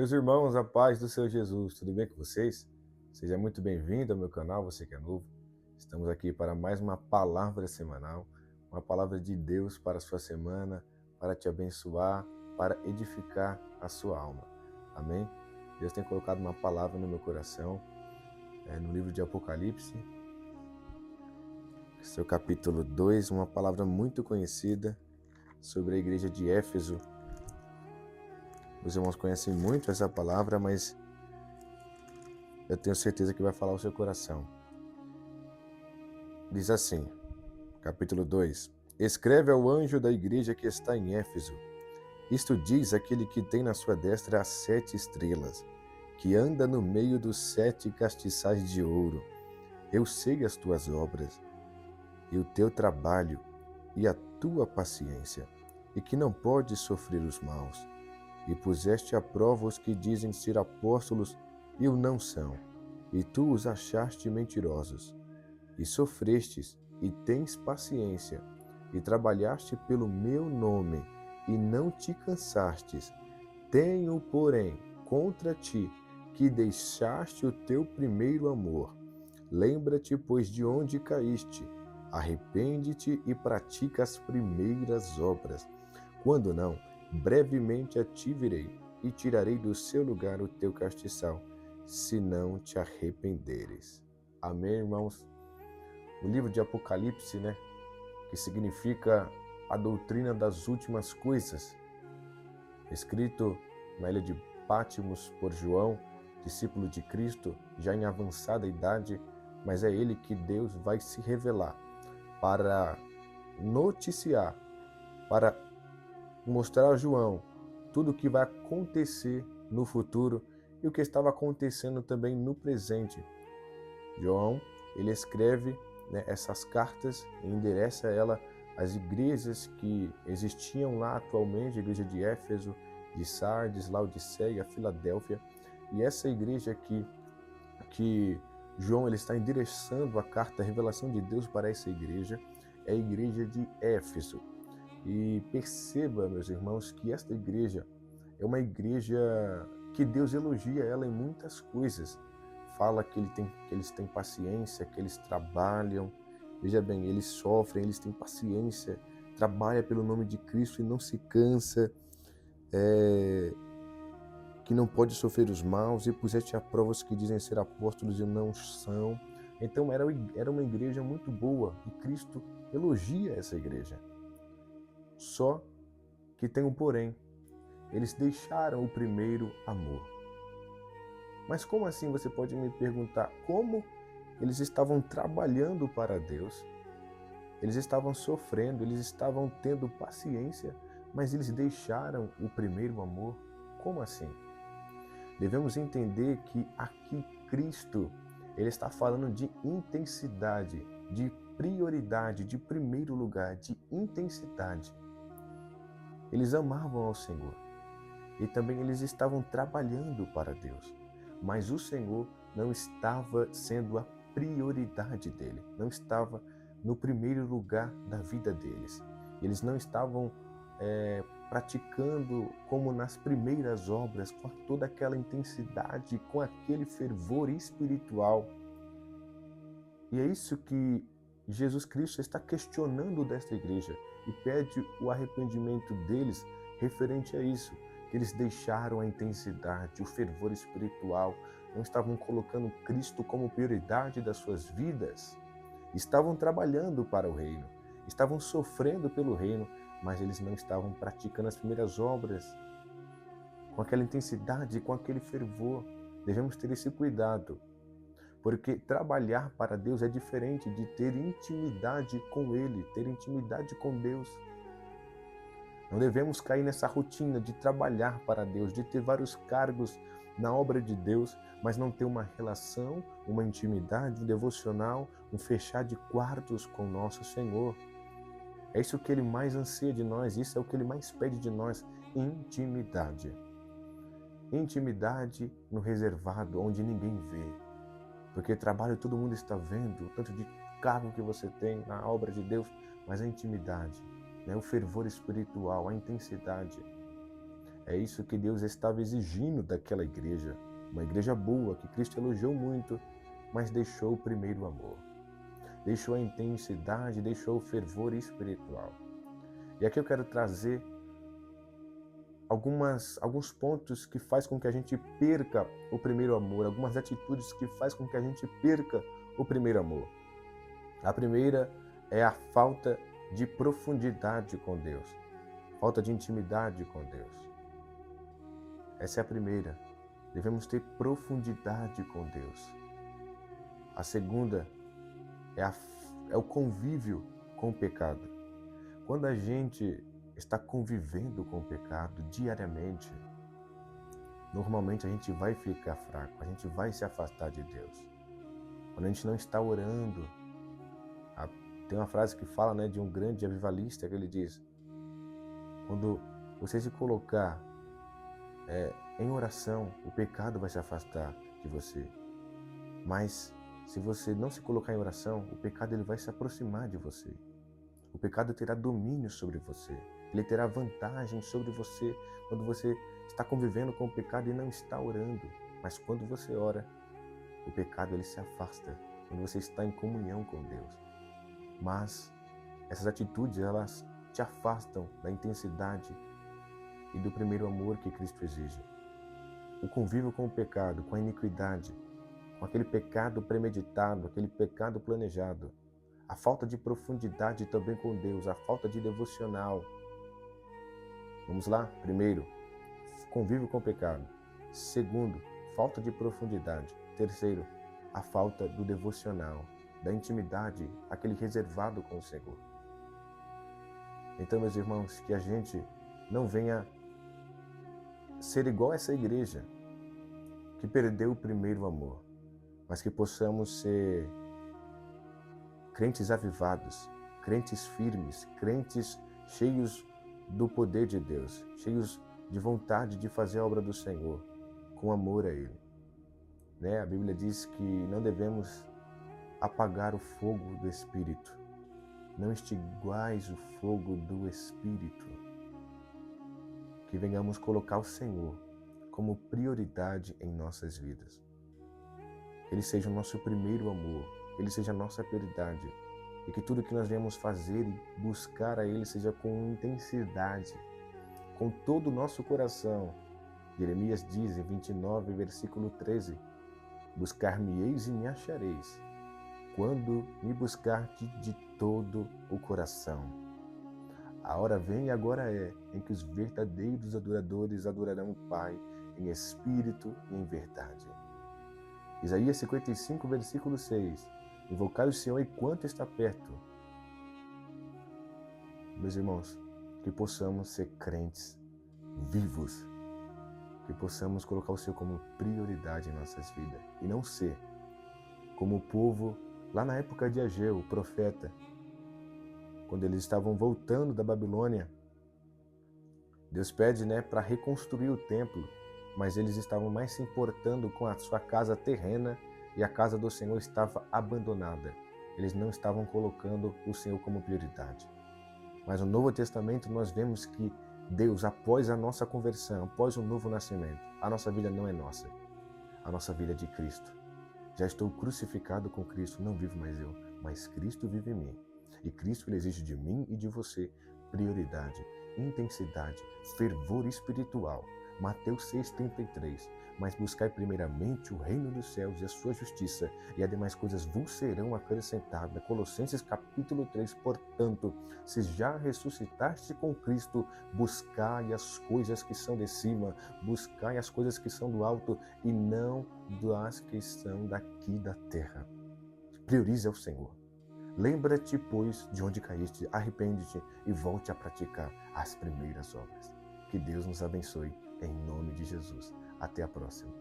Meus irmãos, a paz do Senhor Jesus, tudo bem com vocês? Seja muito bem-vindo ao meu canal, você que é novo. Estamos aqui para mais uma palavra semanal, uma palavra de Deus para a sua semana, para te abençoar, para edificar a sua alma. Amém? Deus tem colocado uma palavra no meu coração, no livro de Apocalipse, seu capítulo 2, uma palavra muito conhecida sobre a igreja de Éfeso. Os irmãos conhecem muito essa palavra, mas eu tenho certeza que vai falar o seu coração. Diz assim, capítulo 2: Escreve ao anjo da igreja que está em Éfeso. Isto diz aquele que tem na sua destra as 7 estrelas, que anda no meio dos 7 castiçais de ouro. Eu sei as tuas obras, e o teu trabalho, e a tua paciência, e que não podes sofrer os maus. E puseste à prova os que dizem ser apóstolos e o não são, e tu os achaste mentirosos. E sofrestes, e tens paciência, e trabalhaste pelo meu nome, e não te cansastes. Tenho, porém, contra ti, que deixaste o teu primeiro amor. Lembra-te, pois, de onde caíste. Arrepende-te e pratica as primeiras obras. Quando não, brevemente a ti virei, e tirarei do seu lugar o teu castiçal, se não te arrependeres. Amém, irmãos? O livro de Apocalipse, que significa a doutrina das últimas coisas, escrito na ilha de Patmos por João, discípulo de Cristo, já em avançada idade, mas é ele que Deus vai se revelar para noticiar, para mostrar a João tudo o que vai acontecer no futuro e o que estava acontecendo também no presente. João, ele escreve essas cartas e endereça ela às igrejas que existiam lá atualmente, a igreja de Éfeso, de Sardes, Laodiceia, Filadélfia. E essa igreja aqui, que João ele está endereçando a carta, a revelação de Deus para essa igreja, é a igreja de Éfeso. E perceba, meus irmãos, que esta igreja é uma igreja que Deus elogia ela em muitas coisas. Fala que eles têm paciência, que eles trabalham. Veja bem, eles sofrem, eles têm paciência, trabalha pelo nome de Cristo e não se cansa, que não pode sofrer os maus, e puseste à prova os que dizem ser apóstolos e não são. Então era uma igreja muito boa e Cristo elogia essa igreja. Só que tem um porém. Eles deixaram o primeiro amor. Mas como assim, você pode me perguntar, como eles estavam trabalhando para Deus, eles estavam sofrendo, eles estavam tendo paciência, mas eles deixaram o primeiro amor? Como assim? Devemos entender que aqui Cristo, ele está falando de intensidade, de prioridade, de primeiro lugar, de intensidade. Eles amavam ao Senhor e também eles estavam trabalhando para Deus. Mas o Senhor não estava sendo a prioridade dele, não estava no primeiro lugar da vida deles. Eles não estavam praticando como nas primeiras obras, com toda aquela intensidade, com aquele fervor espiritual. E é isso que Jesus Cristo está questionando desta igreja e pede o arrependimento deles referente a isso, que eles deixaram a intensidade, o fervor espiritual, não estavam colocando Cristo como prioridade das suas vidas, estavam trabalhando para o reino, estavam sofrendo pelo reino, mas eles não estavam praticando as primeiras obras com aquela intensidade, com aquele fervor. Devemos ter esse cuidado, porque trabalhar para Deus é diferente de ter intimidade com Ele, ter intimidade com Deus. Não devemos cair nessa rotina de trabalhar para Deus, de ter vários cargos na obra de Deus, mas não ter uma relação, uma intimidade, um devocional, um fechar de quartos com nosso Senhor. É isso que Ele mais anseia de nós, isso é o que Ele mais pede de nós, intimidade. Intimidade no reservado, onde ninguém vê. Porque trabalho todo mundo está vendo, o tanto de cargo que você tem na obra de Deus, mas a intimidade, o fervor espiritual, a intensidade, É isso que Deus estava exigindo daquela igreja. Uma igreja boa, que Cristo elogiou muito, mas deixou o primeiro amor. Deixou a intensidade, deixou o fervor espiritual. E aqui eu quero trazer alguns pontos que faz com que a gente perca o primeiro amor, algumas atitudes que faz com que a gente perca o primeiro amor. A primeira é a falta de profundidade com Deus, falta de intimidade com Deus. Essa é a primeira. Devemos ter profundidade com Deus. A segunda é o convívio com o pecado. Quando a gente está convivendo com o pecado diariamente, normalmente a gente vai ficar fraco, a gente vai se afastar de Deus. Quando a gente não está orando, tem uma frase que fala, né, de um grande avivalista, que ele diz: quando você se colocar em oração, o pecado vai se afastar de você. Mas se você não se colocar em oração, o pecado ele vai se aproximar de você. O pecado terá domínio sobre você. Ele terá vantagem sobre você quando você está convivendo com o pecado e não está orando. Mas quando você ora, o pecado ele se afasta. Quando você está em comunhão com Deus. Mas essas atitudes, elas te afastam da intensidade e do primeiro amor que Cristo exige. O convívio com o pecado, com a iniquidade, com aquele pecado premeditado, aquele pecado planejado, a falta de profundidade também com Deus, a falta de devocional. Vamos lá? Primeiro, convívio com o pecado. Segundo, falta de profundidade. Terceiro, a falta do devocional, da intimidade, aquele reservado com o Senhor. Então, meus irmãos, que a gente não venha ser igual a essa igreja que perdeu o primeiro amor, mas que possamos ser crentes avivados, crentes firmes, crentes cheios do poder de Deus, cheios de vontade de fazer a obra do Senhor, com amor a Ele. A Bíblia diz que não devemos apagar o fogo do Espírito. Não extinguais o fogo do Espírito. Que venhamos colocar o Senhor como prioridade em nossas vidas. Que Ele seja o nosso primeiro amor, que Ele seja a nossa prioridade. E que tudo que nós venhamos fazer e buscar a Ele seja com intensidade, com todo o nosso coração. Jeremias diz em 29, versículo 13, buscar-me-eis e me achareis, quando me buscardes de todo o coração. A hora vem e agora é, em que os verdadeiros adoradores adorarão o Pai em espírito e em verdade. Isaías 55, versículo 6. Invocai o Senhor enquanto está perto. Meus irmãos, que possamos ser crentes vivos, que possamos colocar o Senhor como prioridade em nossas vidas e não ser como o povo lá na época de Ageu, o profeta, quando eles estavam voltando da Babilônia. Deus pede, para reconstruir o templo, mas eles estavam mais se importando com a sua casa terrena e a casa do Senhor estava abandonada. Eles não estavam colocando o Senhor como prioridade. Mas no Novo Testamento nós vemos que Deus, após a nossa conversão, após o novo nascimento, a nossa vida não é nossa. A nossa vida é de Cristo. Já estou crucificado com Cristo, não vivo mais eu, mas Cristo vive em mim. E Cristo ele exige de mim e de você prioridade, intensidade, fervor espiritual. Mateus 6,33. Mas buscai primeiramente o reino dos céus e a sua justiça, e as demais coisas vos serão acrescentadas. Colossenses capítulo 3. Portanto, se já ressuscitaste com Cristo, buscai as coisas que são de cima, buscai as coisas que são do alto, e não das que são daqui da terra. Priorize ao Senhor. Lembra-te, pois, de onde caíste, arrepende-te e volte a praticar as primeiras obras. Que Deus nos abençoe, em nome de Jesus. Até a próxima.